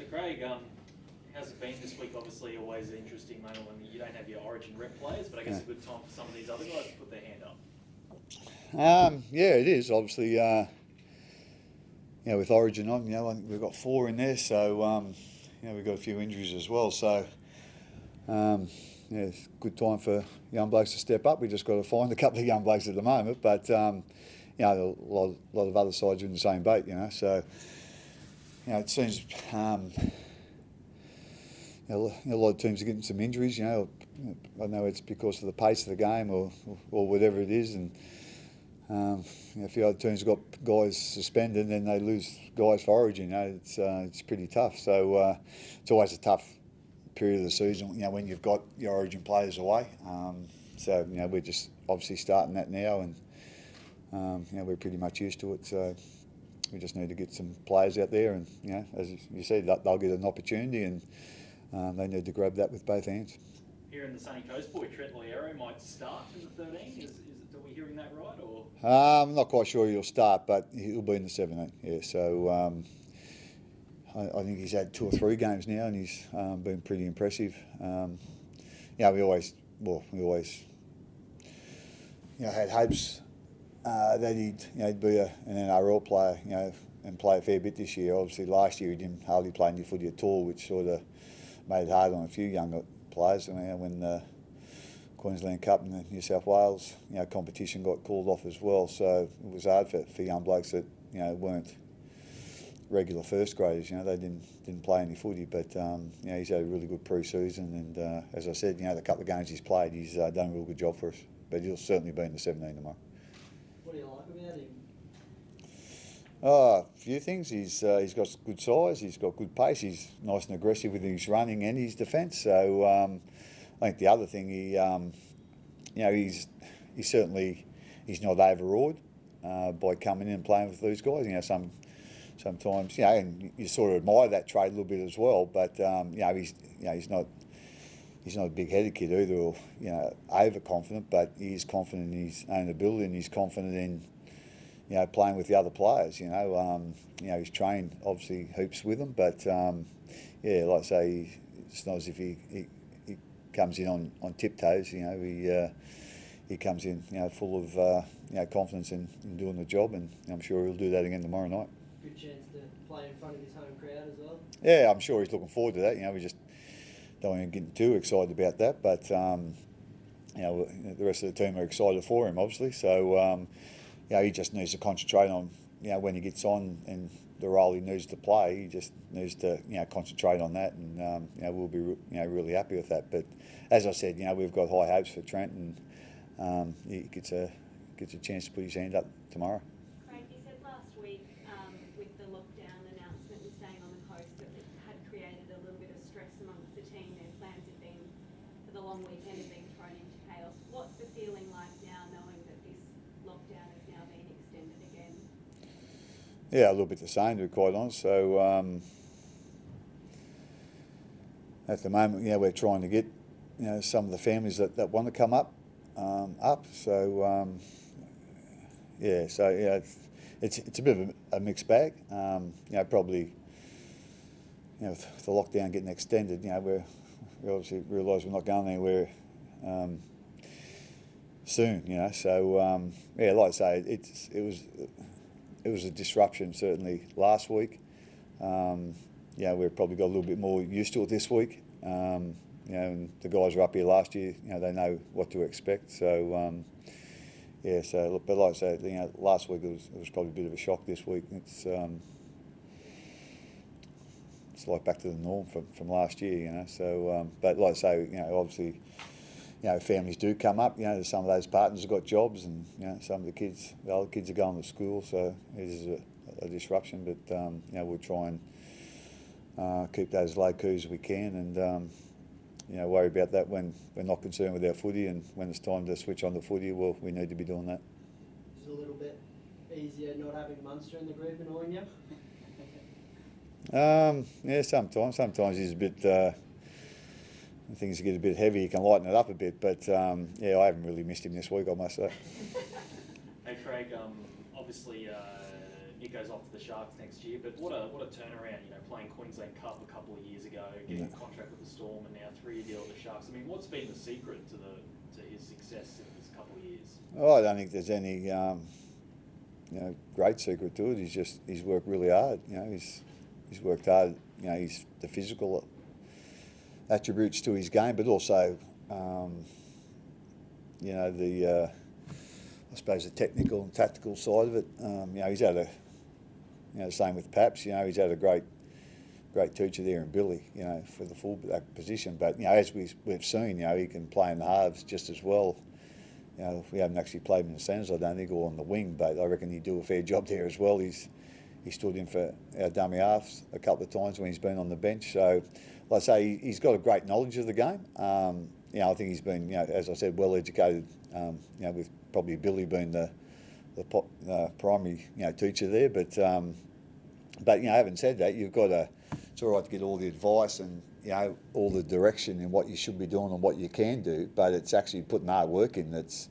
Craig, how's it been this week? Obviously, always an interesting moment when you don't have your Origin rep players, but I guess a good time for some of these other guys to put their hand up. Yeah, it is. Obviously, with Origin on, we've got 4 in there, so we've got a few injuries as well. So, it's a good time for young blokes to step up. We just got to find a couple of young blokes at the moment, but a lot of other sides are in the same boat. So it seems a lot of teams are getting some injuries. I know it's because of the pace of the game or whatever it is, and a few other teams have got guys suspended and they lose guys for Origin. It's pretty tough. So it's always a tough period of the season. When you've got your Origin players away. So we're just obviously starting that now, and we're pretty much used to it. So we just need to get some players out there, and as you said, they'll get an opportunity, and they need to grab that with both hands. Here in the Sunny Coast boy, Trent Loiero might start in the 13. Are we hearing that right? Or I'm not quite sure he'll start, but he'll be in the 17. Yeah, so I think he's had 2 or 3 games now, and he's been pretty impressive. We always had hopes that he'd be an NRL player, and play a fair bit this year. Obviously, last year he didn't hardly play any footy at all, which sort of made it hard on a few younger players. When the Queensland Cup and the New South Wales competition got called off as well, so it was hard for young blokes that weren't regular first graders. They didn't play any footy, but he's had a really good pre-season, and as I said, the couple of games he's played, he's done a real good job for us. But he'll certainly be in the 17 tomorrow. What do you like about him? A few things. He's got good size. He's got good pace. He's nice and aggressive with his running and his defence. So I think the other thing, he's certainly not overawed by coming in and playing with these guys. Sometimes and you sort of admire that trait a little bit as well. But he's not a big-headed kid either, or overconfident. But he is confident in his own ability, and he's confident in playing with the other players. He's trained obviously heaps with them, but like I say, it's not as if he comes in on tiptoes. He comes in full of confidence in doing the job, and I'm sure he'll do that again tomorrow night. Good chance to play in front of his home crowd as well. Yeah, I'm sure he's looking forward to that. We just don't want to get too excited about that, but the rest of the team are excited for him, obviously. So he just needs to concentrate on when he gets on and the role he needs to play. He just needs to concentrate on that, and we'll be really happy with that. But as I said, we've got high hopes for Trent, and he gets a chance to put his hand up tomorrow. Craig, you said last week with the lockdown announcement and staying on the coast that it had created a little bit of stress amongst the team. Their plans had been for the long weekend had been thrown into chaos. What's the feeling like now, knowing that this lockdown has now been extended again? Yeah, a little bit the same, to be quite honest. So at the moment, we're trying to get some of the families that want to come up. So it's a bit of a mixed bag. Probably with the lockdown getting extended, we obviously realise we're not going anywhere soon. So like I say, it was a disruption certainly last week. We've probably got a little bit more used to it this week. And the guys were up here last year. They know what to expect. So but like I say, last week it was probably a bit of a shock. This week it's like back to the norm from last year. So but like I say, obviously, families do come up. Some of those partners have got jobs, and some of the other kids are going to school. So it is a disruption. But we'll try and keep that as low key as we can, and worry about that when we're not concerned with our footy, and when it's time to switch on the footy, well, we need to be doing that. It's a little bit easier not having Munster in the group annoying you? Sometimes he's a bit. Things get a bit heavy. You can lighten it up a bit, but I haven't really missed him this week, I must say. Hey Craig, obviously it goes off to the Sharks next year. But what a turnaround, you know, playing Queensland Cup a couple of years ago, getting a contract with the Storm, and now 3-year deal with the Sharks. I mean, what's been the secret to his success in this couple of years? Oh, I don't think there's any great secret to it. He's worked really hard. You know, he's worked hard. You know, he's the physical attributes to his game, but also I suppose the technical and tactical side of it. He's had same with Paps. You know, he's had a great teacher there in Billy. You know, for the fullback position. But you know, as we've seen, you know, he can play in the halves just as well. You know, we haven't actually played him in the centres, I don't think, or on the wing, but I reckon he'd do a fair job there as well. He stood in for our dummy halves a couple of times when he's been on the bench. So, like I say, he's got a great knowledge of the game. I think he's been, as I said, well educated. With probably Billy being the primary teacher there. But having said that, you've got to. It's all right to get all the advice and all the direction in what you should be doing and what you can do. But it's actually putting hard work in. That's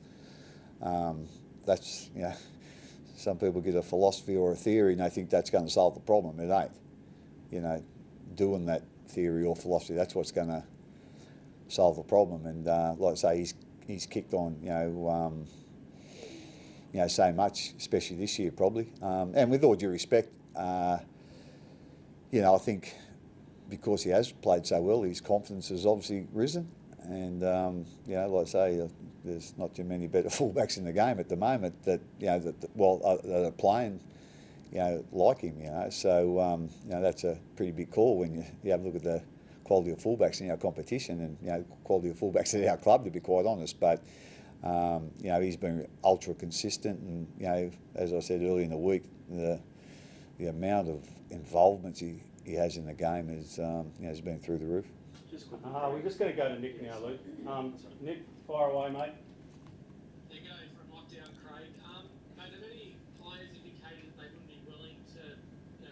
some people get a philosophy or a theory and they think that's going to solve the problem. It ain't. You know, doing that theory or philosophy, that's what's going to solve the problem. And like I say, he's kicked on, so much, especially this year probably. And with all due respect, I think because he has played so well, his confidence has obviously risen. And like I say, there's not too many better fullbacks in the game at the moment that that are playing, like him. So that's a pretty big call when you have a look at the quality of fullbacks in our competition and quality of fullbacks at our club, to be quite honest. But he's been ultra consistent, and as I said earlier in the week, the amount of involvement he has in the game has been through the roof. We're just going to go to Nick now, Luke. Nick, fire away, mate. They're going from lockdown, Craig. Mate, have any players indicated they wouldn't be willing to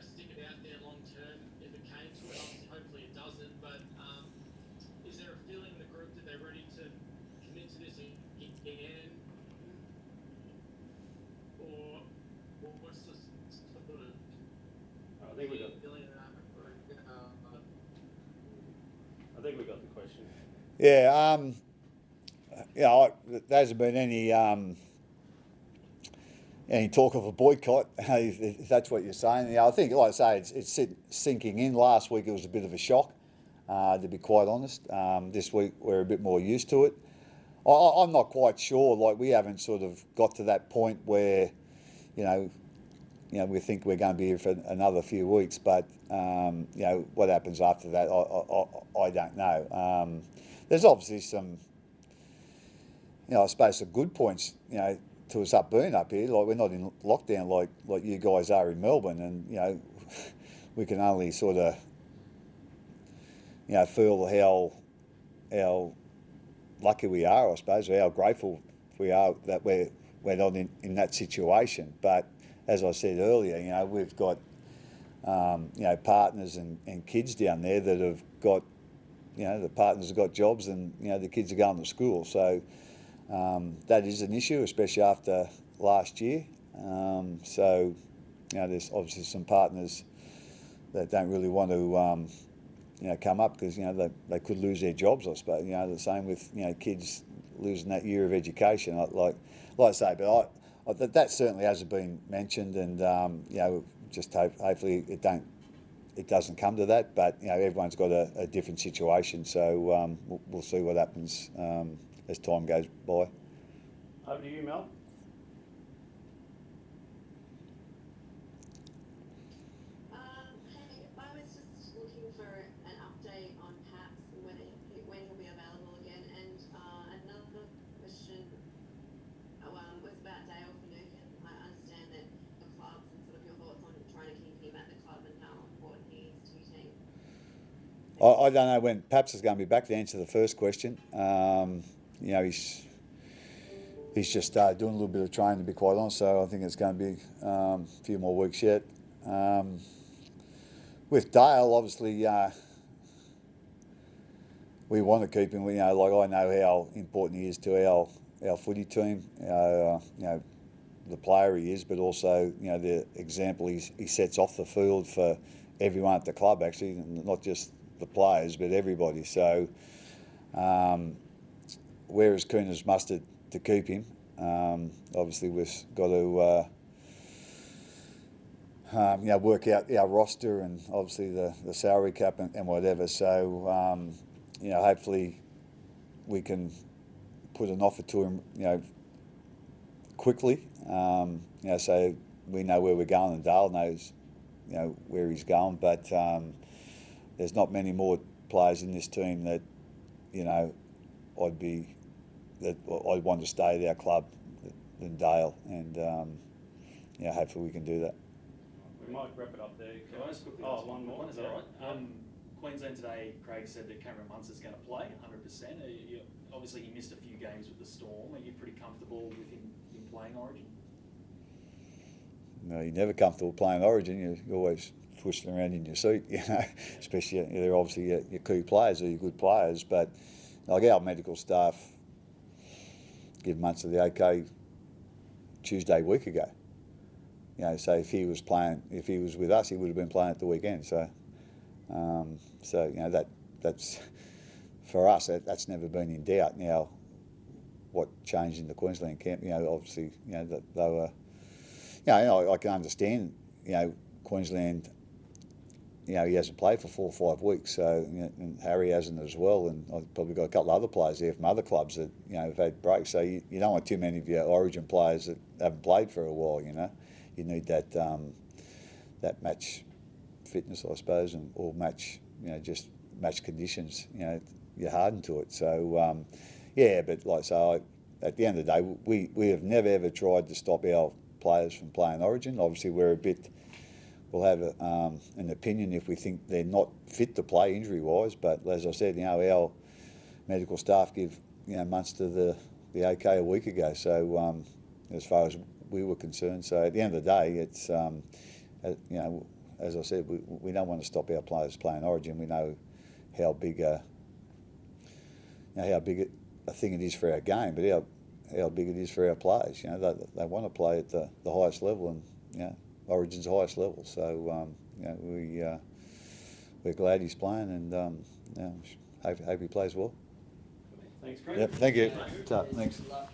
stick it out there long term if it came to it? Obviously, hopefully it doesn't, but is there a feeling in the group that they're ready to commit to this again? Or what's the sort of I think we got the question. Yeah, there hasn't been any talk of a boycott, if that's what you're saying. I think, like I say, it's sinking in. Last week it was a bit of a shock, to be quite honest. This week we're a bit more used to it. I'm not quite sure. Like, we haven't sort of got to that point where, we think we're going to be here for another few weeks, but what happens after that, I don't know. There's obviously some, I suppose, some good points, to us being up here. Like, we're not in lockdown like you guys are in Melbourne, and we can only sort of, feel how lucky we are, I suppose, or how grateful we are that we're not in that situation. But as I said earlier, we've got partners and kids down there that have got, the partners have got jobs, and the kids are going to school. So that is an issue, especially after last year. There's obviously some partners that don't really want to come up because they could lose their jobs, I suppose. The same with kids losing that year of education, like I say. But that certainly hasn't been mentioned, and just hopefully it doesn't come to that. But everyone's got a different situation, so we'll see what happens as time goes by. Over to you, Mel. Hey, I was just looking for an update on Paps and when he'll be available again. And another question was about Dale Finucane. I understand that the clubs and sort of your thoughts on trying to keep him at the club and how important he is to your team. I don't know when Paps is going to be back to answer the first question. He's just started doing a little bit of training, to be quite honest, so I think it's going to be a few more weeks yet. With Dale, obviously, we want to keep him. I know how important he is to our footy team. the player he is, but also, you know, the example he sets off the field for everyone at the club, actually, not just the players, but everybody. So we're as keen as mustard to keep him. Obviously, we've got to you know, work out our roster and obviously the salary cap and whatever. So you know, hopefully we can put an offer to him, you know, quickly. You know, so we know where we're going, and Dale knows, you know, where he's going. But there's not many more players in this team that, you know, I'd want to stay at our club than Dale, and you know, hopefully we can do that. We might wrap it up there. Can I just quickly Oh, ask one more? Is that all right? Queensland today, Craig said that Cameron Munster's going to play 100%. Obviously, he missed a few games with the Storm. Are you pretty comfortable with him playing Origin? No, you're never comfortable playing Origin. You're always twisting around in your seat, you know. Especially, you know, they're obviously your key players or your good players. But like our medical staff give Munster the OK Tuesday week ago. You know, so if he was with us, he would have been playing at the weekend. So, so you know, that's for us. That's never been in doubt. Now, what changed in the Queensland camp? You know, obviously, you know, that they were. You know, I can understand. You know, Queensland. You know, he hasn't played for 4 or 5 weeks, so, you know, and Harry hasn't as well, and I've probably got a couple of other players there from other clubs that, you know, have had breaks. So you don't want too many of your Origin players that haven't played for a while. You know, you need that that match fitness, I suppose, and or match, you know, just match conditions. You know, you're hardened to it. So yeah, but like so, at the end of the day, we have never ever tried to stop our players from playing Origin. Obviously, we'll have an opinion if we think they're not fit to play injury-wise. But as I said, you know, our medical staff give, you know, Munster the OK a week ago. So as far as we were concerned, so at the end of the day, it's you know, as I said, we don't want to stop our players playing Origin. We know how big a thing it is for our game, but how big it is for our players. You know, they want to play at the highest level, and you know, Origin's the highest level. So you know, we're glad he's playing, and you know, hope he plays well. Thanks, Craig. Yep, thank you. Thanks. Good luck.